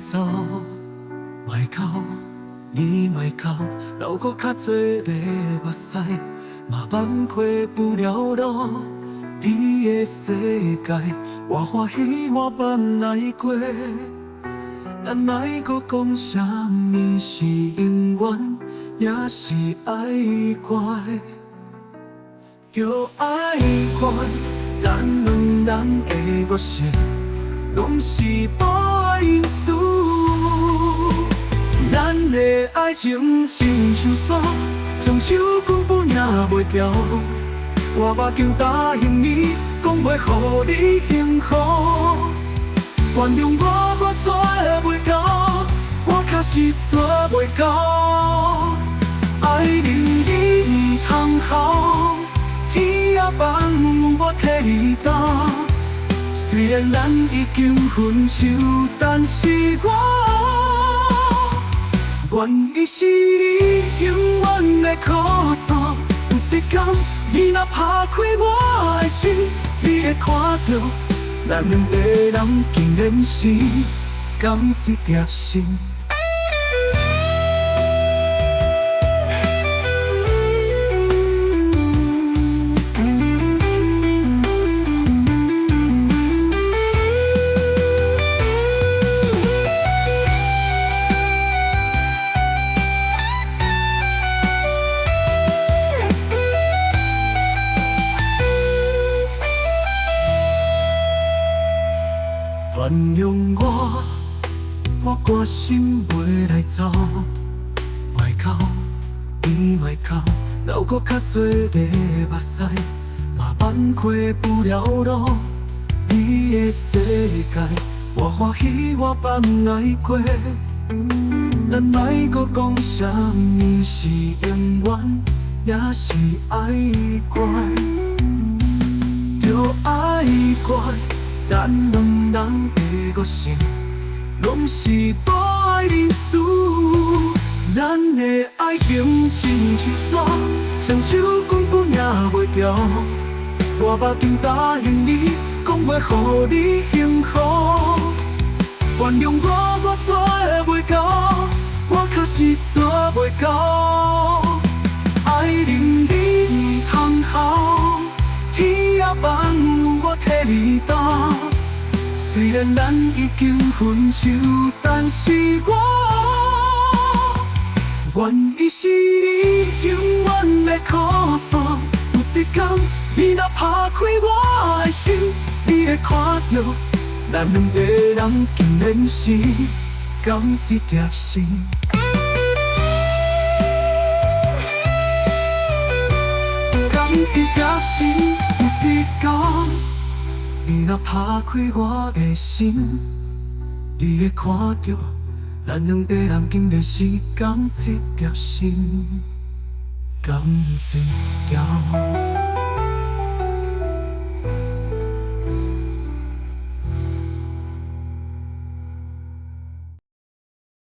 走，莫哭，你莫哭，留搁较多个目屎，嘛挽回不了路。你的世界，我欢喜我捌来过，咱莫搁讲啥物是永远，也是爱怪。叫爱怪，咱两人的误识，拢是无爱因素。咱的爱情亲像锁，双手根本也袂牢。我目镜答应你，讲袂予你幸福。原谅我做袂到，我确实做袂到。爱你你唔通哭，天也放有我替你担。虽然咱已经分手，但是我愿意是你永远的靠山。有一天，你若拍开我的心，你会看到，咱两个人竟然是同一条心。原谅我关心袂来走，莫哭，你莫哭，留搁较多个目屎，嘛挽回不了路。你的世界，我欢喜我捌来过，咱莫搁讲啥物是永远，也是爱怪，着爱怪。咱两人的误识，拢是无爱因素。咱的爱情亲像锁，双手根本也袂牢。我目镜答应你，讲袂予你幸福。原谅我做袂到，我确实做袂到。爱你你唔通哭，天也放有我替你担。虽然咱已经分手，但是我愿意是你永远的靠山。有一天，你若拍开我的心，你会看到，咱两个人竟然是同一条心。同一条心，有一天。你若拍开我的心，你会看到，咱两个人竟然是同一条心，同一条。